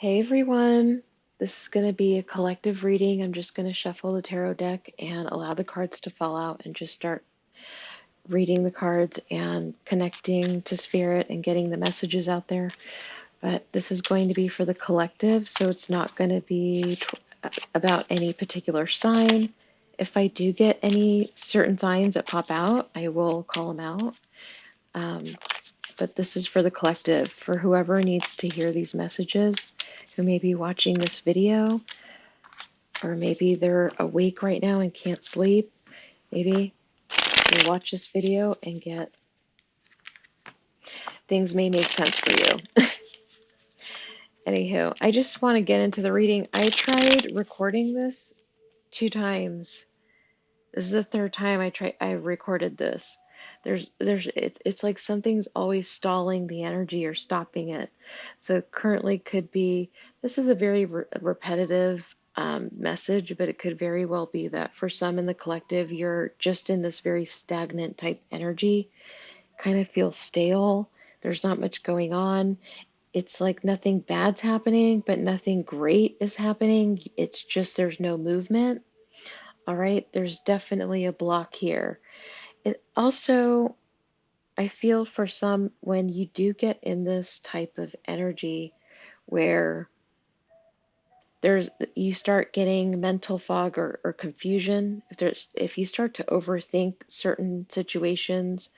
Hey everyone, this is going to be a collective reading. I'm just going to shuffle the tarot deck and allow the cards to fall out and just start reading the cards and connecting to spirit and getting the messages out there. But this is going to be for the collective, so it's not going to be about any particular sign. If I do get any certain signs that pop out, I will call them out. But this is for the collective, for whoever needs to hear these messages, who may be watching this video, or maybe they're awake right now and can't sleep. Maybe they watch this video and get things may make sense for you. Anywho, I just want to get into the reading. I tried recording this 2 times. This is the third time I recorded this. It's like something's always stalling the energy or stopping it. So it currently could be, this is a very repetitive message, but it could very well be that for some in the collective, you're just in this very stagnant type energy, kind of feels stale. There's not much going on. It's like nothing bad's happening, but nothing great is happening. It's just there's no movement. All right, there's definitely a block here. It also, I feel for some, when you do get in this type of energy where you start getting mental fog or confusion, if you start to overthink certain situations,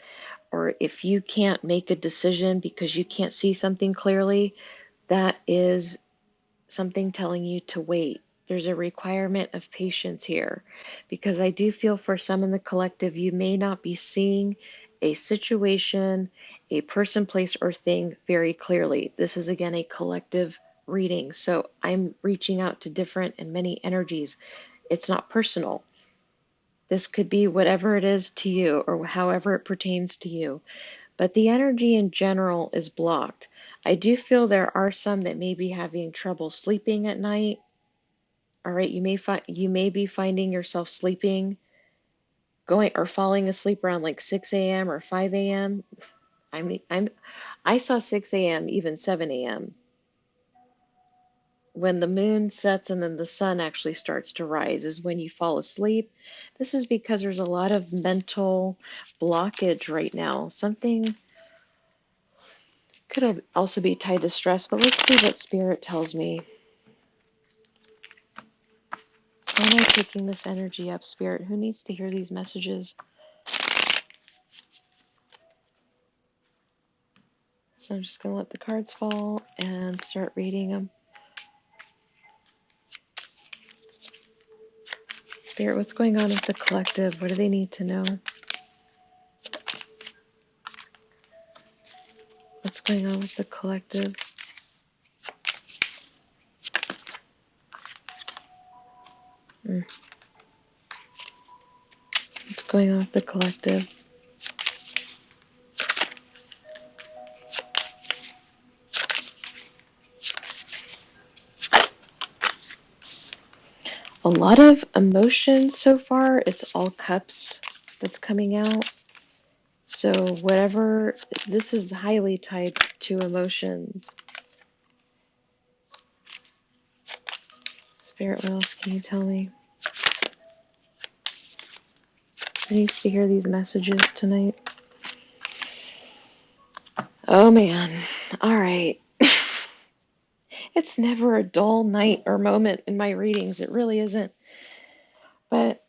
or if you can't make a decision because you can't see something clearly, that is something telling you to wait. There's a requirement of patience here, because I do feel for some in the collective, you may not be seeing a situation, a person, place, or thing very clearly. This is again a collective reading, so I'm reaching out to different and many energies. It's not personal. This could be whatever it is to you or however it pertains to you, but the energy in general is blocked. I do feel there are some that may be having trouble sleeping at night. All right, you may be finding yourself sleeping, going or falling asleep around like 6 a.m. or 5 a.m. I saw 6 a.m., even 7 a.m. When the moon sets and then the sun actually starts to rise is when you fall asleep. This is because there's a lot of mental blockage right now. Something could also be tied to stress, but let's see what Spirit tells me. How am I picking this energy up, Spirit? Who needs to hear these messages? So I'm just going to let the cards fall and start reading them. Spirit, what's going on with the collective? What do they need to know? What's going on with the collective? What's going on with the collective? A lot of emotion so far. It's all cups that's coming out. So whatever, this is highly tied to emotions. Spirit, what else can you tell me? Who needs to hear these messages tonight? Oh man. All right. It's never a dull night or moment in my readings. It really isn't. But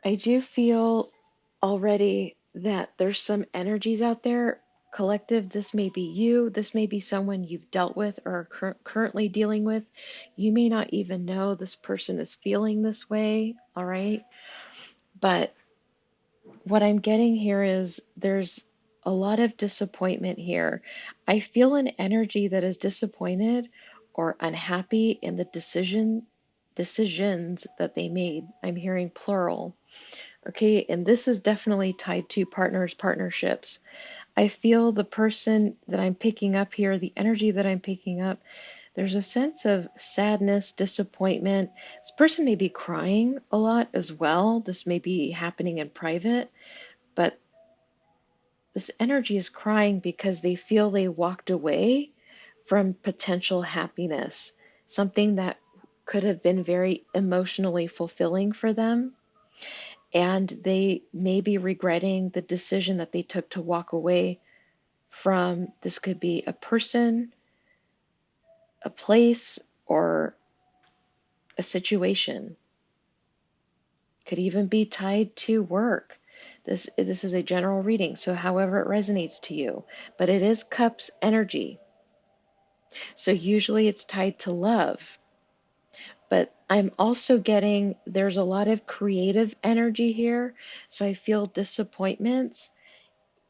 I do feel already that there's some energies out there, collective. This may be you. This may be someone you've dealt with or are currently dealing with. You may not even know this person is feeling this way. All right. But what I'm getting here is there's a lot of disappointment here. I feel an energy that is disappointed or unhappy in the decisions that they made. I'm hearing plural. Okay, and this is definitely tied to partnerships. I feel the person that I'm picking up here, the energy that I'm picking up, there's a sense of sadness, disappointment. This person may be crying a lot as well. This may be happening in private, but This energy is crying because they feel they walked away from potential happiness, something that could have been very emotionally fulfilling for them. And they may be regretting the decision that they took to walk away from. This could be a person, a place, or a situation. Could even be tied to work. This is a general reading, so however it resonates to you. But it is cups energy. So usually it's tied to love. But I'm also getting there's a lot of creative energy here. So I feel disappointments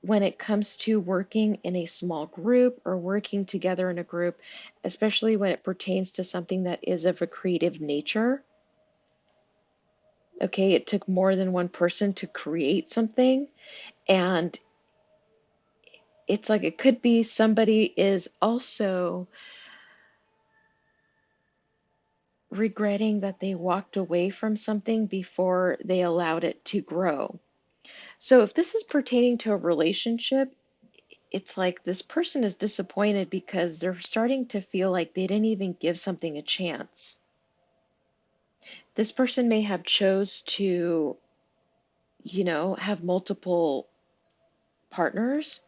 when it comes to working in a small group or working together in a group, especially when it pertains to something that is of a creative nature. Okay, it took more than one person to create something, and it's like it could be somebody is also regretting that they walked away from something before they allowed it to grow. So if this is pertaining to a relationship, it's like this person is disappointed because they're starting to feel like they didn't even give something a chance. This person may have chose to, have multiple partners,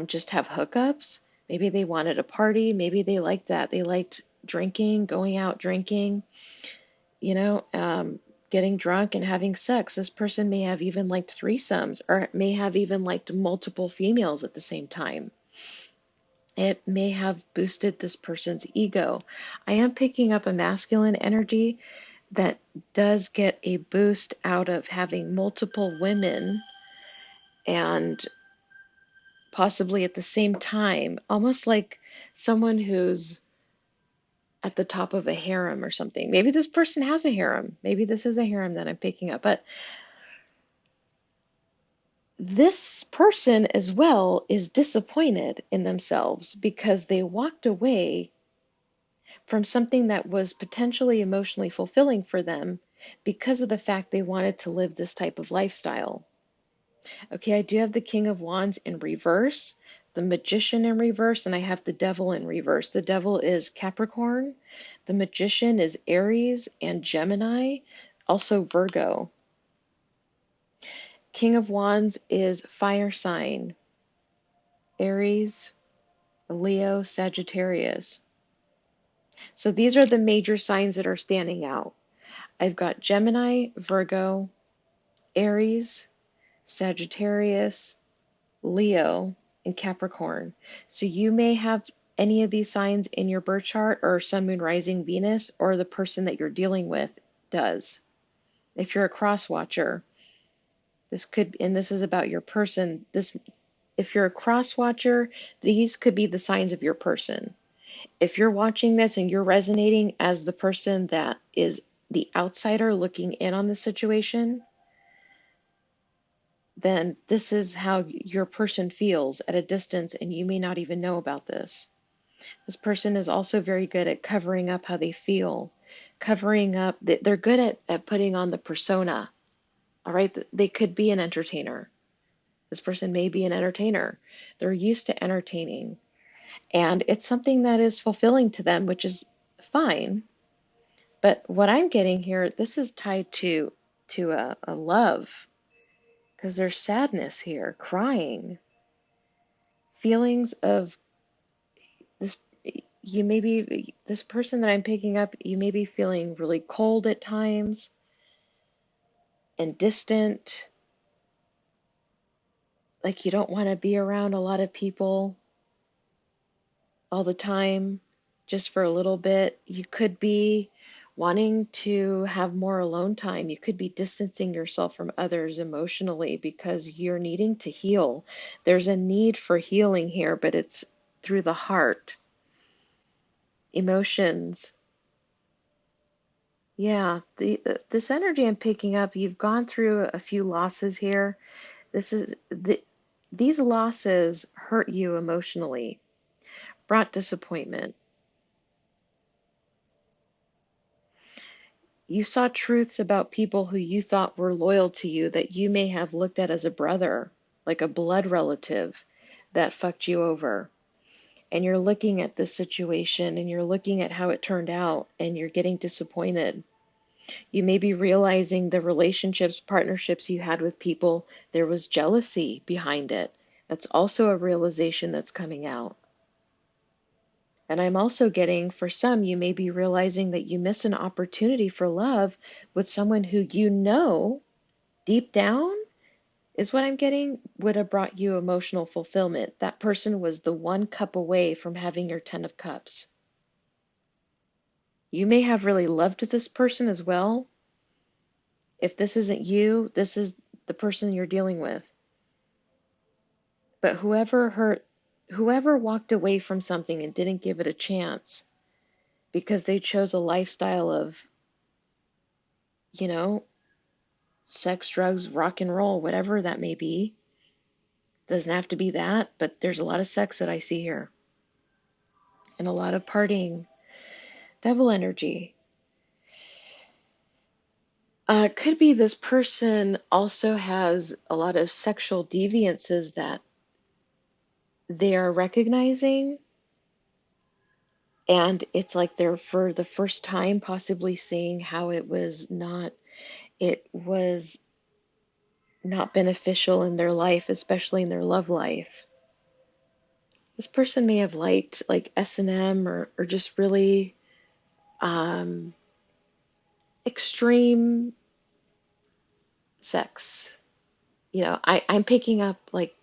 just have hookups. Maybe they wanted a party. Maybe they liked that. They liked drinking, going out drinking, you know, um, getting drunk and having sex. This person may have even liked threesomes or may have even liked multiple females at the same time. It may have boosted this person's ego. I am picking up a masculine energy that does get a boost out of having multiple women and possibly at the same time, almost like someone who's at the top of a harem or something. Maybe this person has a harem. Maybe this is a harem that I'm picking up. But this person as well is disappointed in themselves because they walked away from something that was potentially emotionally fulfilling for them because of the fact they wanted to live this type of lifestyle. Okay, I do have the King of Wands in reverse, the Magician in reverse, and I have the Devil in reverse. The Devil is Capricorn, the Magician is Aries and Gemini, also Virgo. King of Wands is fire sign, Aries, Leo, Sagittarius. So these are the major signs that are standing out. I've got Gemini, Virgo, Aries, Sagittarius, Leo, and Capricorn. So you may have any of these signs in your birth chart or Sun, Moon, Rising, Venus, or the person that you're dealing with does. If you're a cross watcher, this could, and this is about your person, if you're a cross watcher, these could be the signs of your person. If you're watching this and you're resonating as the person that is the outsider looking in on the situation, then this is how your person feels at a distance, and you may not even know about this. This person is also very good at covering up how they feel, covering up, they're good at putting on the persona. All right, they could be an entertainer. This person may be an entertainer. They're used to entertaining, and it's something that is fulfilling to them, which is fine. But what I'm getting here, this is tied to a love, because there's sadness here, crying, feelings of this. You may be, this person that I'm picking up, you may be feeling really cold at times and distant, like you don't want to be around a lot of people all the time, just for a little bit. You could be wanting to have more alone time. You could be distancing yourself from others emotionally because you're needing to heal. There's a need for healing here, but it's through the heart, emotions. Yeah, this energy I'm picking up, you've gone through a few losses here. These losses hurt you emotionally, brought disappointment. You saw truths about people who you thought were loyal to you that you may have looked at as a brother. like a blood relative that fucked you over. And you're looking at this situation and you're looking at how it turned out and you're getting disappointed. You may be realizing the relationships, partnerships you had with people, there was jealousy behind it. That's also a realization that's coming out. And I'm also getting, for some, you may be realizing that you miss an opportunity for love with someone who you know deep down is what I'm getting would have brought you emotional fulfillment. That person was the one cup away from having your 10 of cups. You may have really loved this person as well. If this isn't you, this is the person you're dealing with. But whoever walked away from something and didn't give it a chance because they chose a lifestyle of, you know, sex, drugs, rock and roll, whatever that may be. Doesn't have to be that, but there's a lot of sex that I see here and a lot of partying. Devil energy. Could be this person also has a lot of sexual deviances that they are recognizing, and it's like they're for the first time possibly seeing how it was not beneficial in their life, especially in their love life. This person may have liked like S&M or just really um, extreme sex. I'm picking up like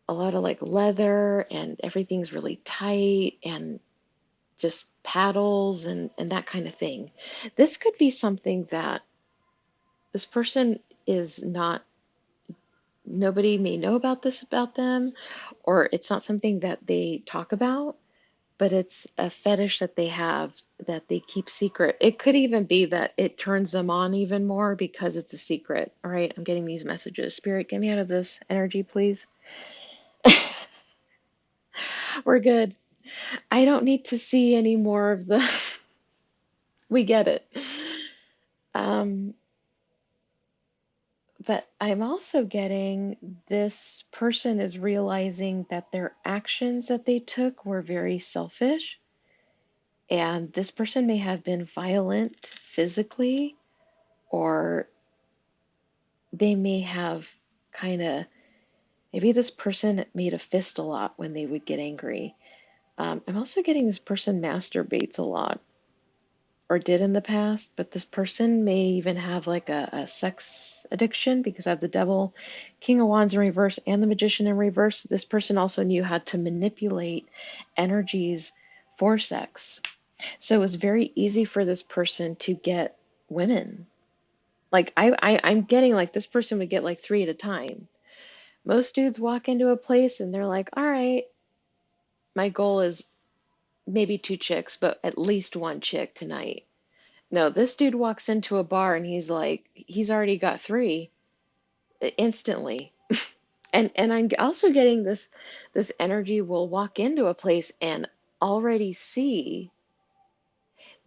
a lot of like leather and everything's really tight and just paddles and that kind of thing. This could be something that this person is not, nobody may know about this about them, or it's not something that they talk about, but it's a fetish that they have that they keep secret. It could even be that it turns them on even more because it's a secret. All right, I'm getting these messages. Spirit, get me out of this energy, please. We're good. I don't need to see any more of the. We get it. Um, but I'm also getting this person is realizing that their actions that they took were very selfish. And this person may have been violent physically, or they may have kind of, maybe this person made a fist a lot when they would get angry. I'm also getting this person masturbates a lot or did in the past, but this person may even have like a sex addiction because I have the devil, King of Wands in reverse, and the Magician in reverse. This person also knew how to manipulate energies for sex. So it was very easy for this person to get women. Like I'm getting like this person would get like three at a time. Most dudes walk into a place and they're like, all right, my goal is maybe two chicks, but at least one chick tonight. No, this dude walks into a bar and he's like, he's already got three instantly. And I'm also getting this energy will walk into a place and already see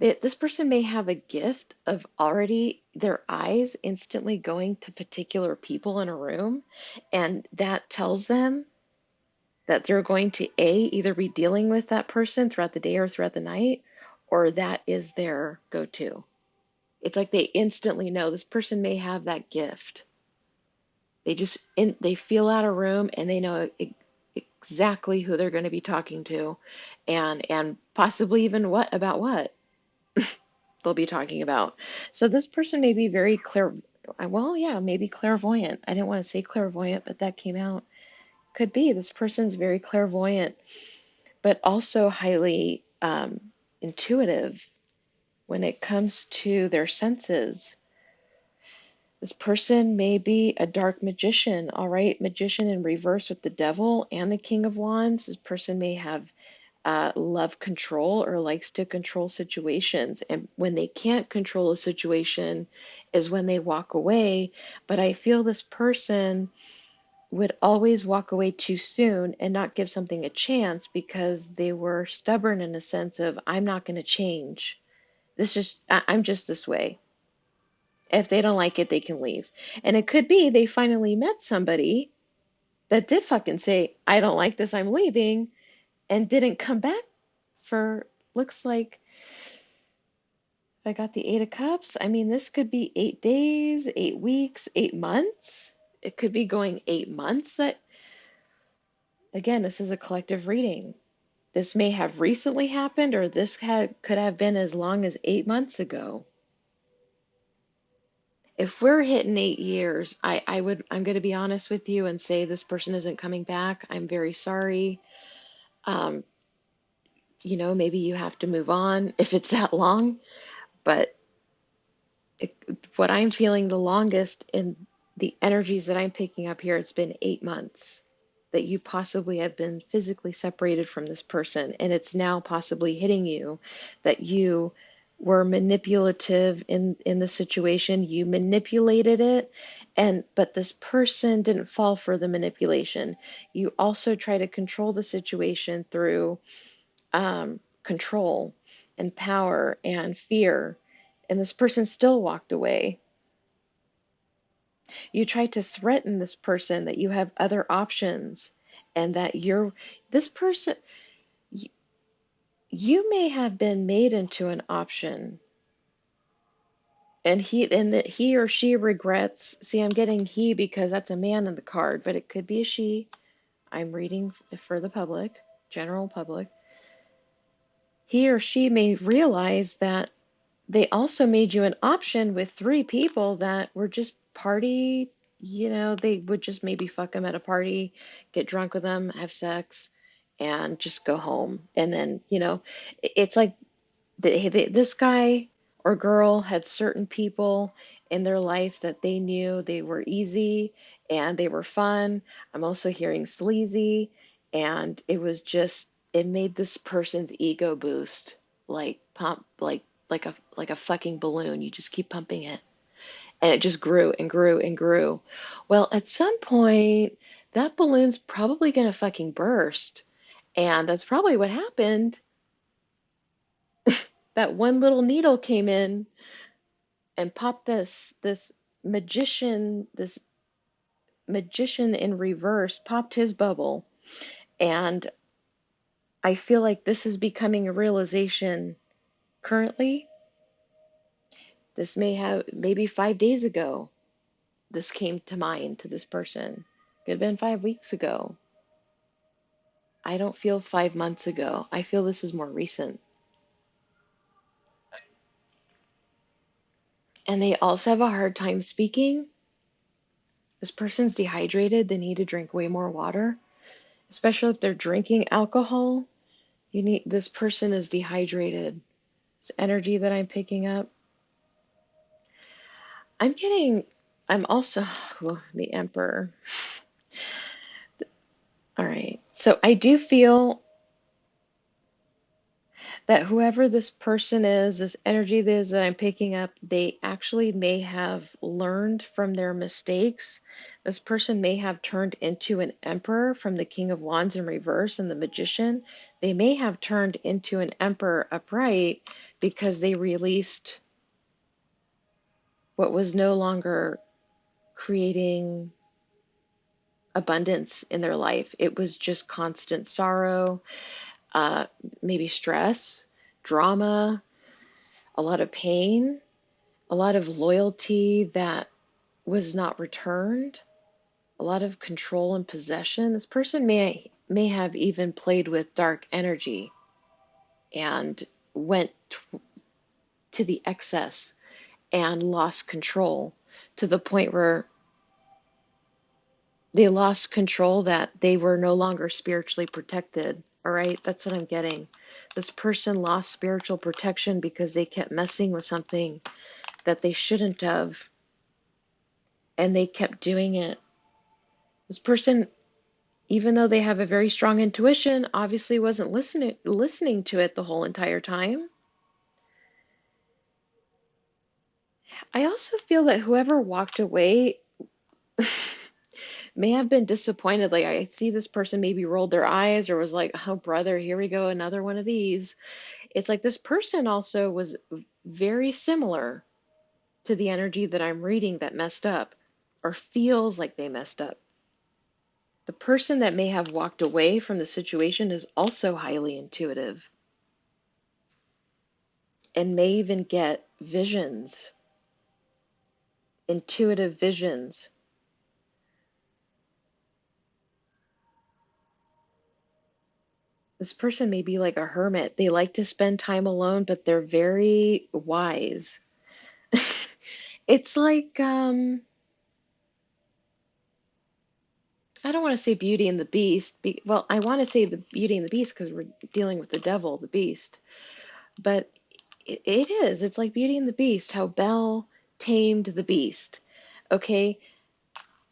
that this person may have a gift of already their eyes instantly going to particular people in a room, and that tells them that they're going to either be dealing with that person throughout the day or throughout the night, or that is their go-to. It's like they instantly know this person may have that gift. They feel out a room and they know exactly who they're going to be talking to, and possibly even what they'll be talking about. So this person may be very clear. Well, yeah, maybe clairvoyant. I didn't want to say clairvoyant, but that came out. Could be this person's very clairvoyant, but also highly intuitive when it comes to their senses. This person may be a dark magician, all right? Magician in reverse with the devil and the King of Wands. This person may have love control or likes to control situations. And when they can't control a situation is when they walk away. But I feel this person would always walk away too soon and not give something a chance because they were stubborn in a sense of, I'm not going to change. I'm just this way. If they don't like it, they can leave. And it could be they finally met somebody that did fucking say, I don't like this, I'm leaving, and didn't come back for, looks like, if I got the Eight of Cups, I mean, this could be 8 days, 8 weeks, 8 months. It could be going 8 months. That, again, this is a collective reading. This may have recently happened, or this could have been as long as 8 months ago. If we're hitting 8 years, I'm going to be honest with you and say this person isn't coming back. I'm very sorry. Um, maybe you have to move on if it's that long. But what I'm feeling the longest in the energies that I'm picking up here, it's been 8 months that you possibly have been physically separated from this person. And it's now possibly hitting you that you were manipulative in the situation. You manipulated it. But this person didn't fall for the manipulation. You also try to control the situation through control and power and fear. And this person still walked away. You try to threaten this person that you have other options and that this person, you may have been made into an option, and that he or she regrets. See, I'm getting he because that's a man in the card, but it could be a she. I'm reading for the public, general public. He or she may realize that they also made you an option with three people that were just party, they would just maybe fuck them at a party, get drunk with them, have sex, and just go home. And then, it's like this guy or girl had certain people in their life that they knew they were easy and they were fun. I'm also hearing sleazy, and it made this person's ego boost, like pump, like a fucking balloon. You just keep pumping it, and it just grew and grew and grew. Well, at some point, that balloon's probably gonna fucking burst, and that's probably what happened. That one little needle came in and popped magician, this magician in reverse, popped his bubble. And I feel like this is becoming a realization currently. This maybe 5 days ago, this came to mind to this person. Could have been 5 weeks ago. I don't feel 5 months ago. I feel this is more recent. And they also have a hard time speaking. This person's dehydrated. They need to drink way more water, especially if they're drinking alcohol. This person is dehydrated. This energy that I'm picking up. I'm also, the Emperor. All right. So I do feel that whoever this person is, this energy that I'm picking up, they actually may have learned from their mistakes. This person may have turned into an emperor from the King of Wands in reverse and the Magician. They may have turned into an emperor upright because they released what was no longer creating abundance in their life. It was just constant sorrow, maybe stress, drama, a lot of pain, a lot of loyalty that was not returned, a lot of control and possession. This person may have even played with dark energy and went to the excess and lost control to the point where they lost control, that they were no longer spiritually protected. All right, that's what I'm getting. This person lost spiritual protection because they kept messing with something that they shouldn't have, and they kept doing it. This person, even though they have a very strong intuition, obviously wasn't listening to it the whole entire time. I also feel that whoever walked away may have been disappointed. Like, I see this person maybe rolled their eyes or was like, oh, brother, here we go, another one of these. It's like this person also was very similar to the energy that I'm reading that messed up or feels like they messed up. The person that may have walked away from the situation is also highly intuitive and may even get visions, intuitive visions. This person may be like a hermit. They like to spend time alone, but they're very wise. It's like, I don't want to say Beauty and the Beast. Well, I want to say the Beauty and the Beast because we're dealing with the devil, the beast. But it is. It's like Beauty and the Beast, how Belle tamed the beast. Okay,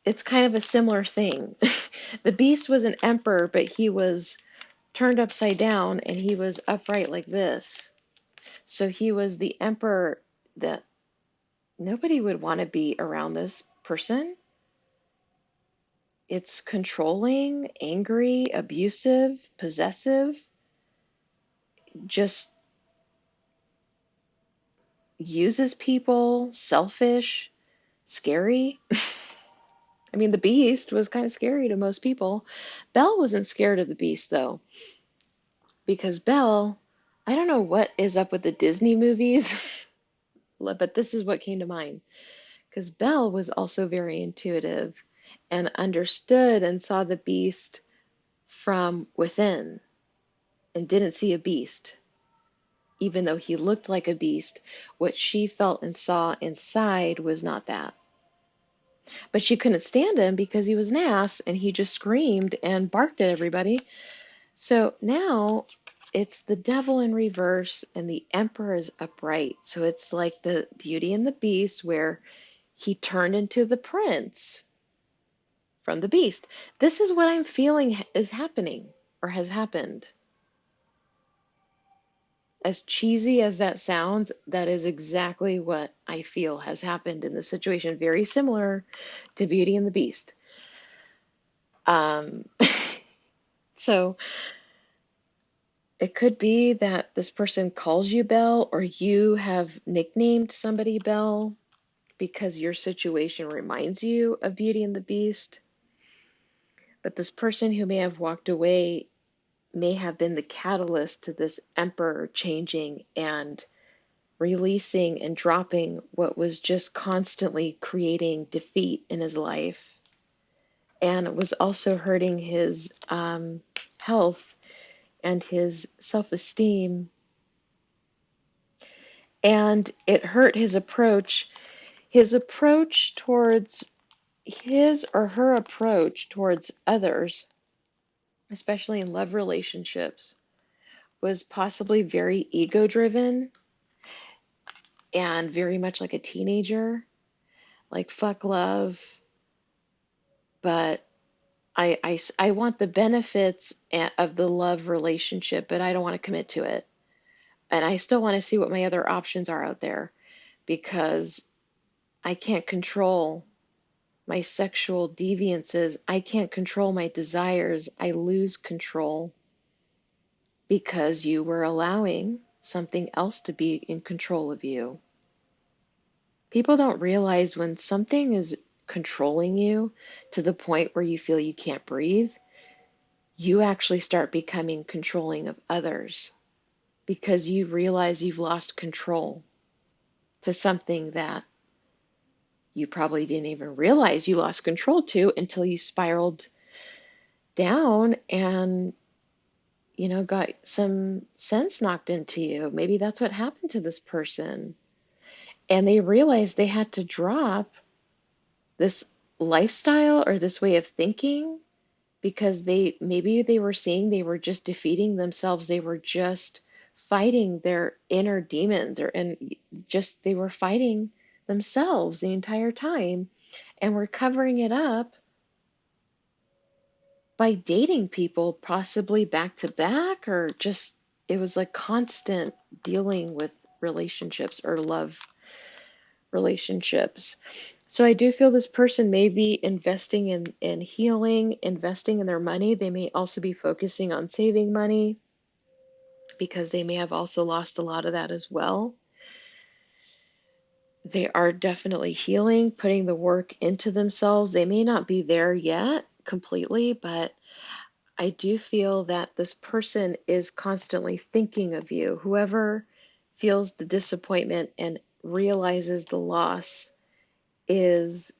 it's kind of a similar thing. The beast was an emperor, but he was turned upside down and he was upright like this. So he was the emperor that nobody would want to be around this person. It's controlling, angry, abusive, possessive, just uses people, selfish, scary. I mean, the beast was kind of scary to most people. Belle wasn't scared of the beast, though, because Belle, I don't know what is up with the Disney movies, but this is what came to mind. Because Belle was also very intuitive and understood and saw the beast from within and didn't see a beast. Even though he looked like a beast, what she felt and saw inside was not that. But she couldn't stand him because he was an ass and he just screamed and barked at everybody. So now it's the devil in reverse and the emperor is upright. So it's like the Beauty and the Beast where he turned into the prince from the beast. This is what I'm feeling is happening or has happened. As cheesy as that sounds, that is exactly what I feel has happened in this situation. Very similar to Beauty and the Beast. Um, so it could be that this person calls you Belle, or you have nicknamed somebody Belle because your situation reminds you of Beauty and the Beast. But this person who may have walked away may have been the catalyst to this emperor changing and releasing and dropping what was just constantly creating defeat in his life. And it was also hurting his health and his self-esteem. And it hurt his approach towards his or her approach towards others, especially in love relationships, was possibly very ego driven and very much like a teenager, like fuck love, but I want the benefits of the love relationship, but I don't want to commit to it. And I still want to see what my other options are out there because I can't control my sexual deviances. I can't control my desires. I lose control because you were allowing something else to be in control of you. People don't realize when something is controlling you to the point where you feel you can't breathe, you actually start becoming controlling of others because you realize you've lost control to something that you probably didn't even realize you lost control to until you spiraled down and got some sense knocked into you. Maybe that's what happened to this person. And they realized they had to drop this lifestyle or this way of thinking because they were seeing they were just defeating themselves. They were just fighting their inner demons and just they were fighting themselves the entire time and were covering it up by dating people possibly back to back or just it was like constant dealing with relationships or love relationships. So I do feel this person may be investing in healing, investing in their money. They may also be focusing on saving money because they may have also lost a lot of that as well. They are definitely healing, putting the work into themselves. They may not be there yet completely, but I do feel that this person is constantly thinking of you. Whoever feels the disappointment and realizes the loss is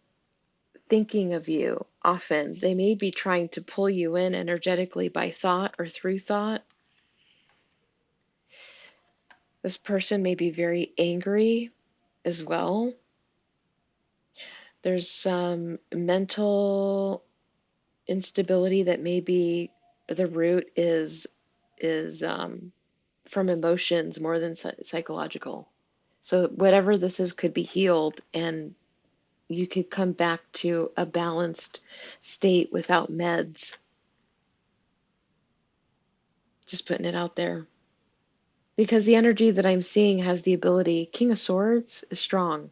thinking of you often. They may be trying to pull you in energetically by thought or through thought. This person may be very angry as well. There's some mental instability that maybe the root is from emotions more than psychological. So whatever this is could be healed, and you could come back to a balanced state without meds. Just putting it out there. Because the energy that I'm seeing has the ability, King of Swords is strong.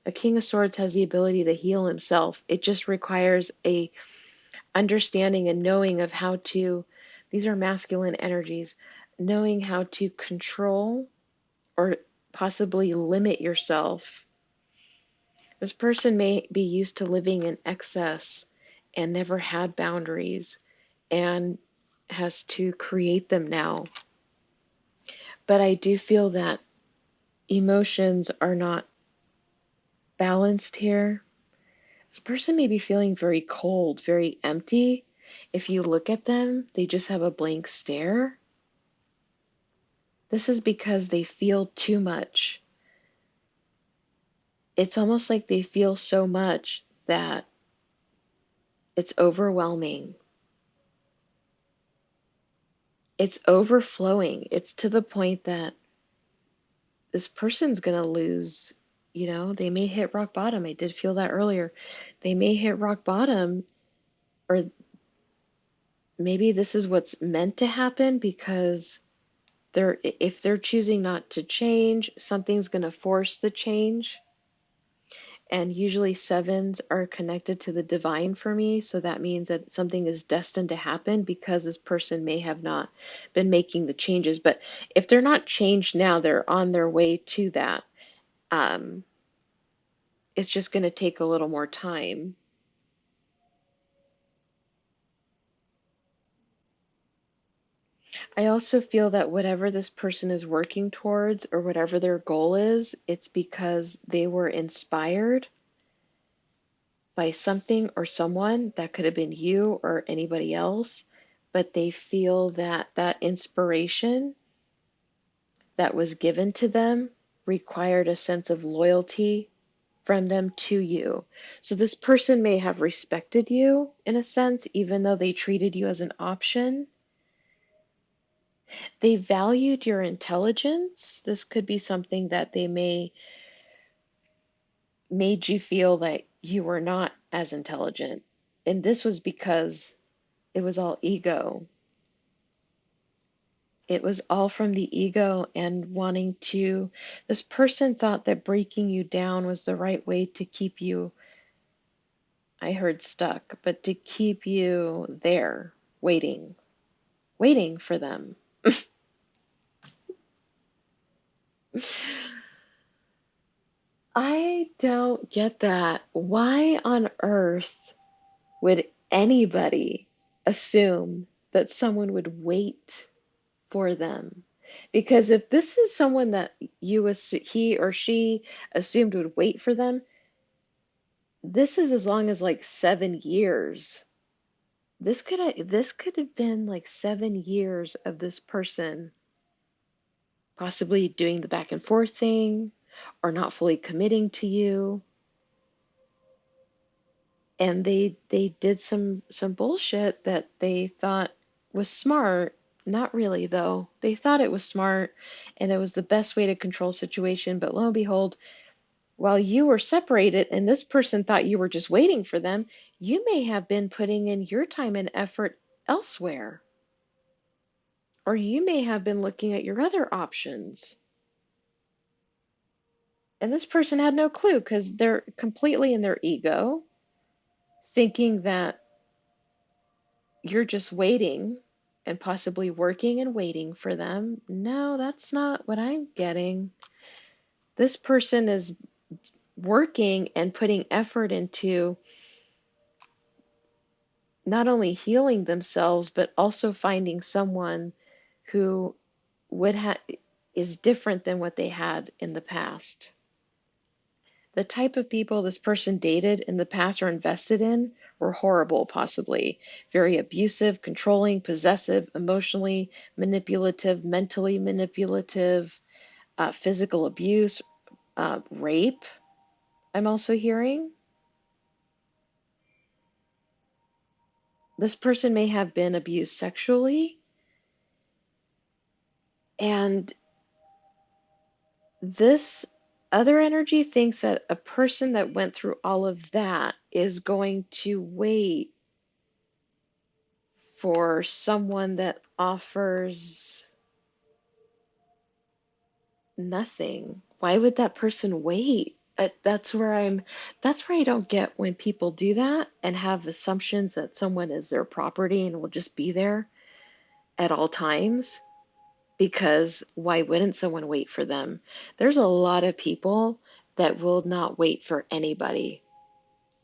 A King of Swords has the ability to heal himself. It just requires a understanding and knowing of how to, these are masculine energies, knowing how to control or possibly limit yourself. This person may be used to living in excess and never had boundaries and has to create them now. But I do feel that emotions are not balanced here. This person may be feeling very cold, very empty. If you look at them, they just have a blank stare. This is because they feel too much. It's almost like they feel so much that it's overwhelming. It's overflowing. It's to the point that this person's going to lose, they may hit rock bottom. I did feel that earlier. They may hit rock bottom, or maybe this is what's meant to happen because if they're choosing not to change, something's going to force the change. And usually sevens are connected to the divine for me. So that means that something is destined to happen because this person may have not been making the changes. But if they're not changed now, they're on their way to that. Um, it's just going to take a little more time. I also feel that whatever this person is working towards or whatever their goal is, it's because they were inspired by something or someone. That could have been you or anybody else, but they feel that that inspiration that was given to them required a sense of loyalty from them to you. So this person may have respected you in a sense, even though they treated you as an option. They valued your intelligence. This could be something that they made you feel that you were not as intelligent. And this was because it was all ego. It was all from the ego and wanting to. This person thought that breaking you down was the right way to keep you, I heard stuck, but to keep you there, waiting for them. I don't get that. Why on earth would anybody assume that someone would wait for them? Because if this is someone that he or she assumed would wait for them, this is as long as like 7 years. This could have been like 7 years of this person possibly doing the back and forth thing or not fully committing to you. And they did some bullshit that they thought was smart. Not really though. They thought it was smart and it was the best way to control situation, but lo and behold, while you were separated and this person thought you were just waiting for them, you may have been putting in your time and effort elsewhere. Or you may have been looking at your other options. And this person had no clue because they're completely in their ego, thinking that you're just waiting and possibly working and waiting for them. No, that's not what I'm getting. This person is working and putting effort into not only healing themselves, but also finding someone who would have is different than what they had in the past. The type of people this person dated in the past or invested in were horrible, possibly very abusive, controlling, possessive, emotionally manipulative, mentally manipulative, physical abuse, rape. I'm also hearing this person may have been abused sexually, and this other energy thinks that a person that went through all of that is going to wait for someone that offers nothing. Why would that person wait? That's where I don't get when people do that and have assumptions that someone is their property and will just be there at all times. Because why wouldn't someone wait for them? There's a lot of people that will not wait for anybody,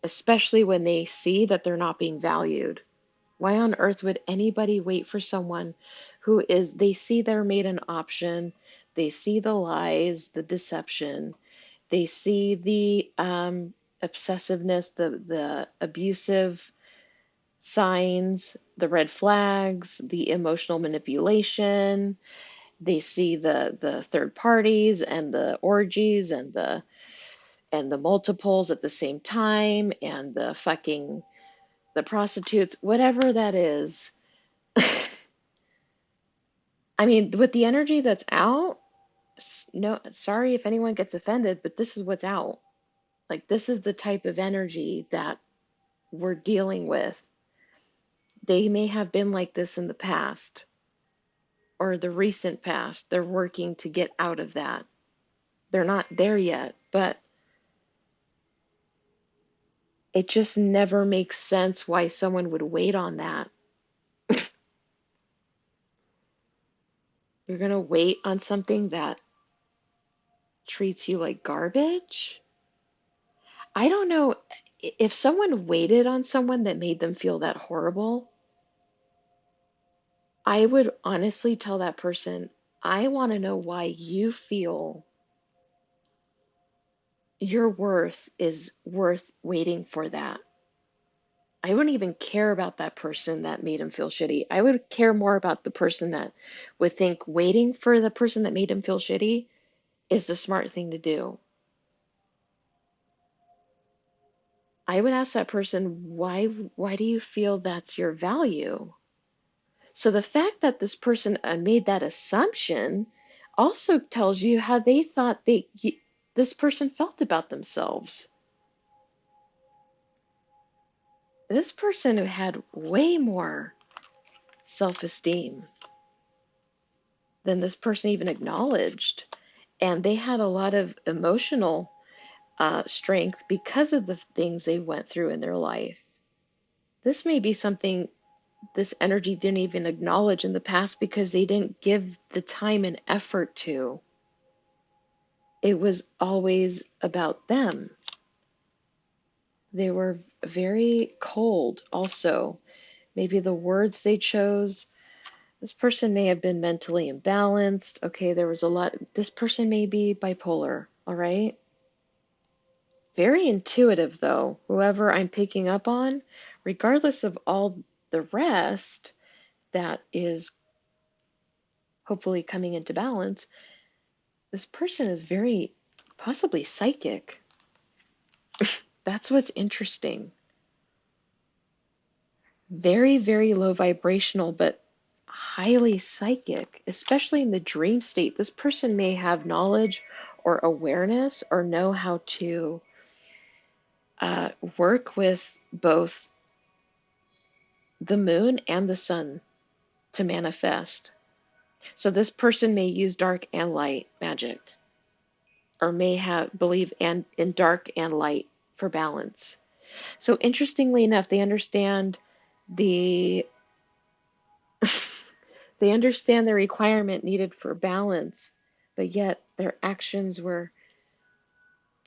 especially when they see that they're not being valued. Why on earth would anybody wait for someone they see they're made an option, they see the lies, the deception, they see the obsessiveness, the abusive signs, the red flags, the emotional manipulation. They see the third parties and the orgies and the multiples at the same time and the prostitutes, whatever that is. I mean, with the energy that's out, no, sorry if anyone gets offended, but this is what's out. Like, this is the type of energy that we're dealing with. They may have been like this in the past or the recent past. They're working to get out of that. They're not there yet, but it just never makes sense why someone would wait on that. You're going to wait on something that treats you like garbage? I don't know if someone waited on someone that made them feel that horrible. I would honestly tell that person, I want to know why you feel your worth is worth waiting for that. I wouldn't even care about that person that made him feel shitty. I would care more about the person that would think waiting for the person that made him feel shitty is the smart thing to do. I would ask that person, why do you feel that's your value? So the fact that this person made that assumption also tells you how they thought this person felt about themselves. This person who had way more self-esteem than this person even acknowledged. And they had a lot of emotional strength because of the things they went through in their life. This may be something this energy didn't even acknowledge in the past because they didn't give the time and effort to. It was always about them. They were very cold also. Maybe the words they chose. This person may have been mentally imbalanced. Okay, there was a lot. This person may be bipolar, all right? Very intuitive, though, whoever I'm picking up on, regardless of all the rest that is hopefully coming into balance, this person is very possibly psychic. That's what's interesting. Very, very low vibrational, but highly psychic, especially in the dream state. This person may have knowledge or awareness or know how to work with both the moon and the sun to manifest. So this person may use dark and light magic, or may have believe in dark and light for balance. So interestingly enough, they understand the they understand the requirement needed for balance, but yet their actions were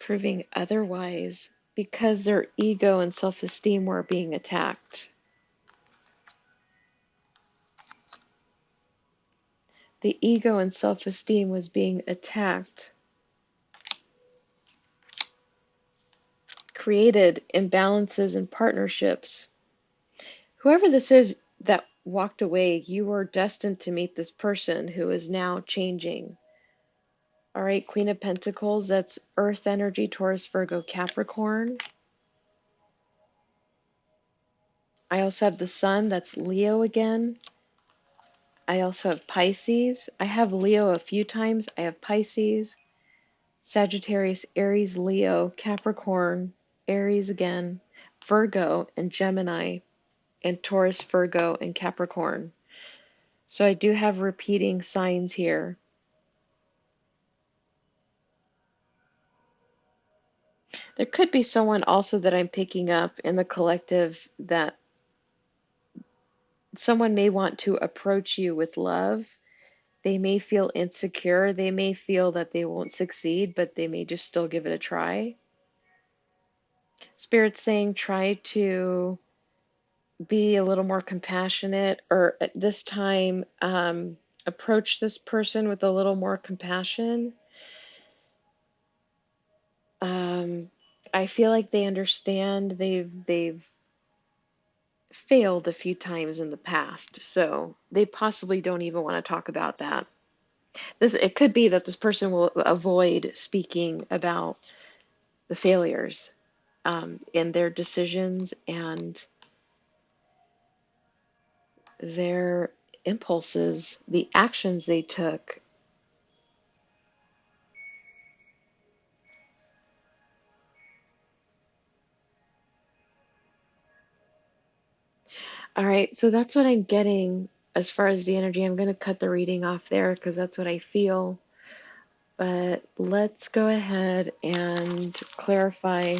proving otherwise because their ego and self-esteem were being attacked. The ego and self-esteem was being attacked, created imbalances in partnerships. Whoever this is that walked away, you were destined to meet this person who is now changing. All right, Queen of Pentacles, that's Earth energy, Taurus, Virgo, Capricorn. I also have the Sun, that's Leo again. I also have Pisces. I have Leo a few times. I have Pisces, Sagittarius, Aries, Leo, Capricorn, Aries again, Virgo, and Gemini, and Taurus, Virgo, and Capricorn. So I do have repeating signs here. There could be someone also that I'm picking up in the collective that someone may want to approach you with love. They may feel insecure. They may feel that they won't succeed, but they may just still give it a try. Spirit's saying try to be a little more compassionate, or at this time, approach this person with a little more compassion. I feel like they understand they've failed a few times in the past, so they possibly don't even want to talk about that. It could be that this person will avoid speaking about the failures in their decisions and their impulses, the actions they took. All right, so that's what I'm getting as far as the energy. I'm going to cut the reading off there because that's what I feel. But let's go ahead and clarify.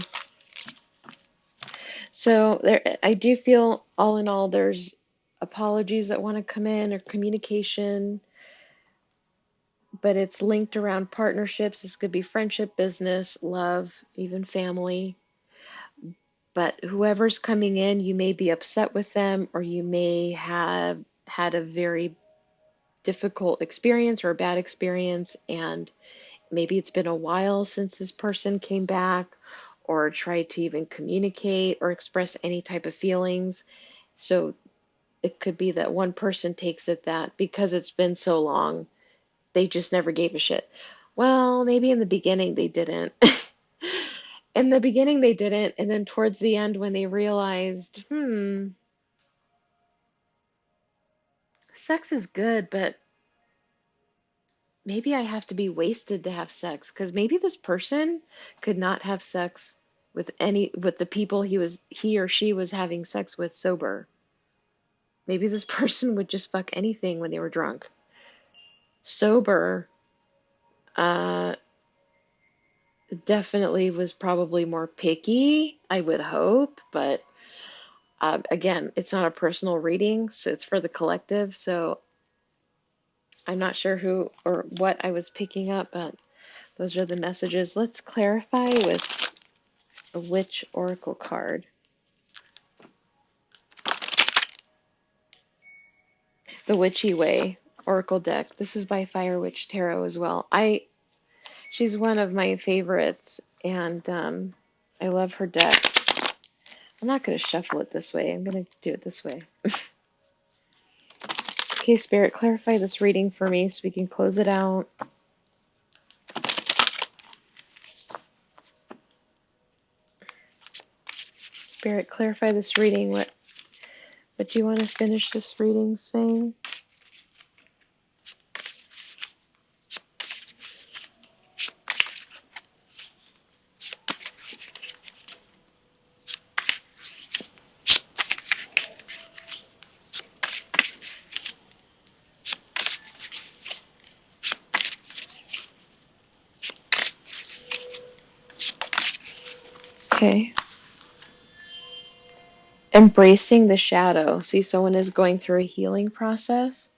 So I do feel all in all, there's apologies that want to come in or communication, but it's linked around partnerships. This could be friendship, business, love, even family. But whoever's coming in, you may be upset with them, or you may have had a very difficult experience or a bad experience, and maybe it's been a while since this person came back or tried to even communicate or express any type of feelings. So it could be that one person takes it that because it's been so long, they just never gave a shit. Well, maybe in the beginning they didn't. In the beginning they didn't, and then towards the end when they realized, sex is good, but maybe I have to be wasted to have sex, because maybe this person could not have sex with the people he or she was having sex with sober. Maybe this person would just fuck anything when they were drunk. Sober, uh, definitely was probably more picky, I would hope, but again, it's not a personal reading, so it's for the collective, so I'm not sure who or what I was picking up, but those are the messages. Let's clarify with a witch oracle card. The Witchy Way oracle deck. This is by Fire Witch Tarot as well. She's one of my favorites, and I love her decks. I'm not going to shuffle it this way. I'm going to do it this way. Okay, Spirit, clarify this reading for me so we can close it out. Spirit, clarify this reading. What do you want to finish this reading saying? Okay. Embracing the shadow. See, someone is going through a healing process,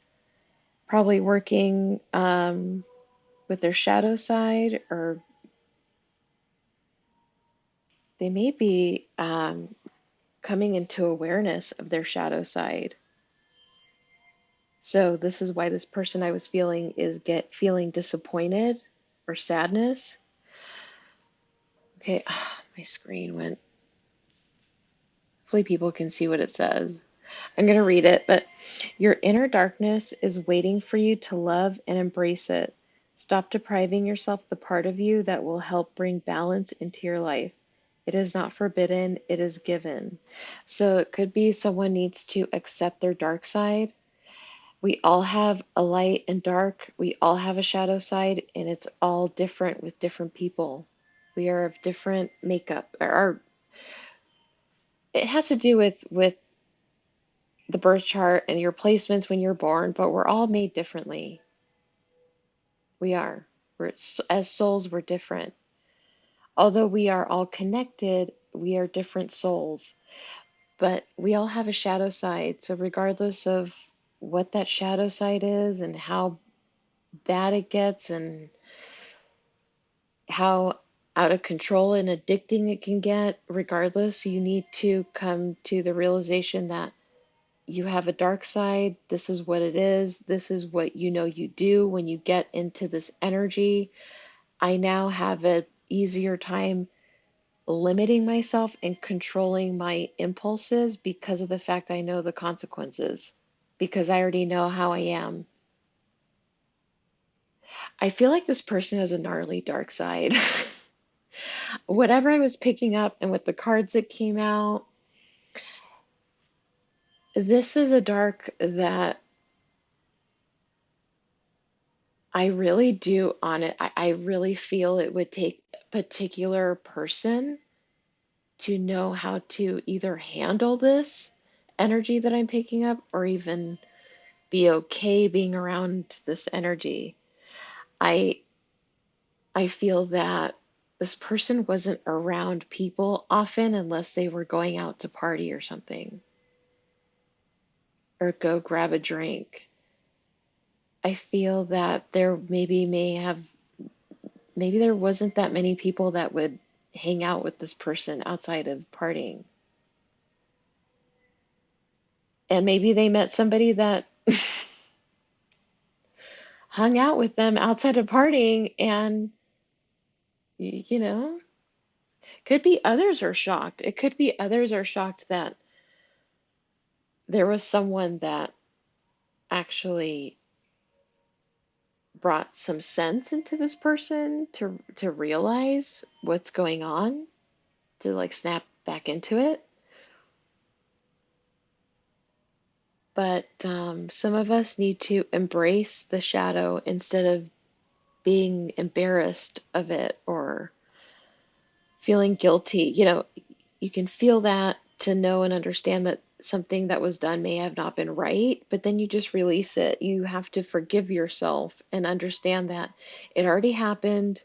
probably working with their shadow side, or They may be coming into awareness of their shadow side. So this is why this person I was feeling is feeling disappointed or sadness. Okay, my screen went. Hopefully people can see what it says. I'm going to read it, but your inner darkness is waiting for you to love and embrace it. Stop depriving yourself the part of you that will help bring balance into your life. It is not forbidden, it is given. So it could be someone needs to accept their dark side. We all have a light and dark. We all have a shadow side, and it's all different with different people. We are of different makeup. It has to do with the birth chart and your placements when you're born, but we're all made differently. We are. As souls, we're different. Although we are all connected, we are different souls. But we all have a shadow side. So regardless of what that shadow side is and how bad it gets and how out of control and addicting it can get, regardless, you need to come to the realization that you have a dark side. This is what it is. This is what you know you do when you get into this energy. I now have an easier time limiting myself and controlling my impulses because of the fact I know the consequences, because I already know how I am. I feel like this person has a gnarly dark side. Whatever I was picking up and with the cards that came out, this is a dark that I really do on it. I really feel it would take a particular person to know how to either handle this energy that I'm picking up or even be okay being around this energy. I I feel that this person wasn't around people often unless they were going out to party or something or go grab a drink. I feel that maybe there wasn't that many people that would hang out with this person outside of partying. And maybe they met somebody that hung out with them outside of partying and you know, could be others are shocked. It could be others are shocked that there was someone that actually brought some sense into this person to realize what's going on, to like snap back into it. But some of us need to embrace the shadow instead of being embarrassed of it or feeling guilty. You can feel that to know and understand that something that was done may have not been right, but then you just release it. You have to forgive yourself and understand that it already happened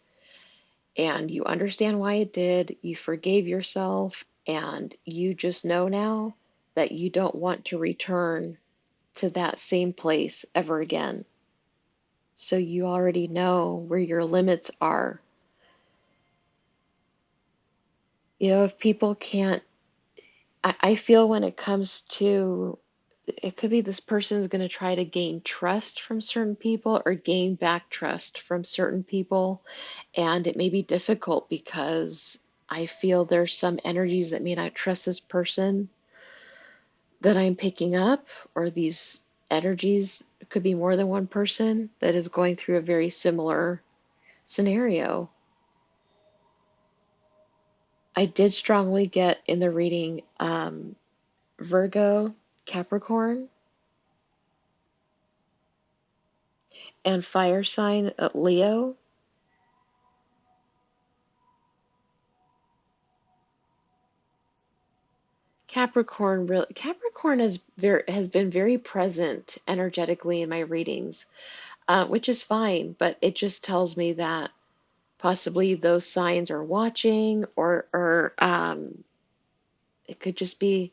and you understand why it did. You forgave yourself and you just know now that you don't want to return to that same place ever again. So you already know where your limits are. If people can't, I feel when it comes to, it could be this person is going to try to gain trust from certain people or gain back trust from certain people. And it may be difficult because I feel there's some energies that may not trust this person that I'm picking up, or these energies, it could be more than one person that is going through a very similar scenario. I did strongly get in the reading Virgo, Capricorn, and fire sign Leo. Capricorn has been very present energetically in my readings, which is fine, but it just tells me that possibly those signs are watching, or it could just be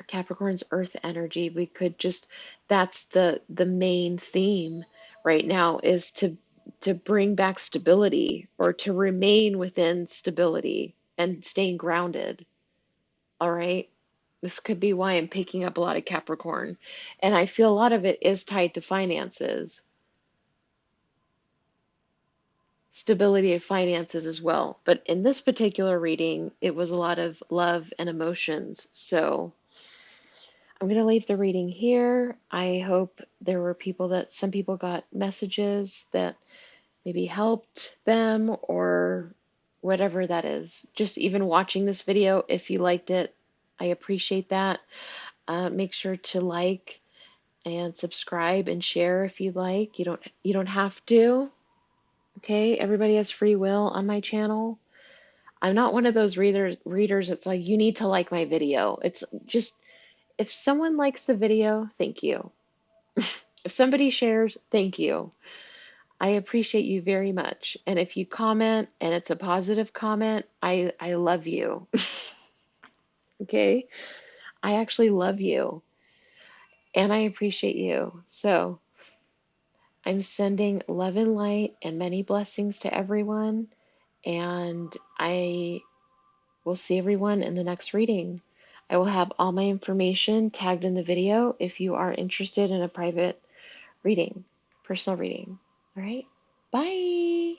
Capricorn's earth energy. We could just That's the main theme right now, is to bring back stability or to remain within stability. and staying grounded. All right. This could be why I'm picking up a lot of Capricorn. And I feel a lot of it is tied to finances, stability of finances as well. But in this particular reading, it was a lot of love and emotions. So I'm going to leave the reading here. I hope there were some people got messages that maybe helped them or whatever that is. Just even watching this video, if you liked it, I appreciate that. Make sure to like and subscribe and share if you like. You don't have to. Okay, everybody has free will on my channel. I'm not one of those readers that's like, you need to like my video. It's just, if someone likes the video, thank you. If somebody shares, thank you. I appreciate you very much. And if you comment and it's a positive comment, I love you. Okay? I actually love you and I appreciate you. So I'm sending love and light and many blessings to everyone. And I will see everyone in the next reading. I will have all my information tagged in the video if you are interested in a private reading, personal reading. All right? Bye.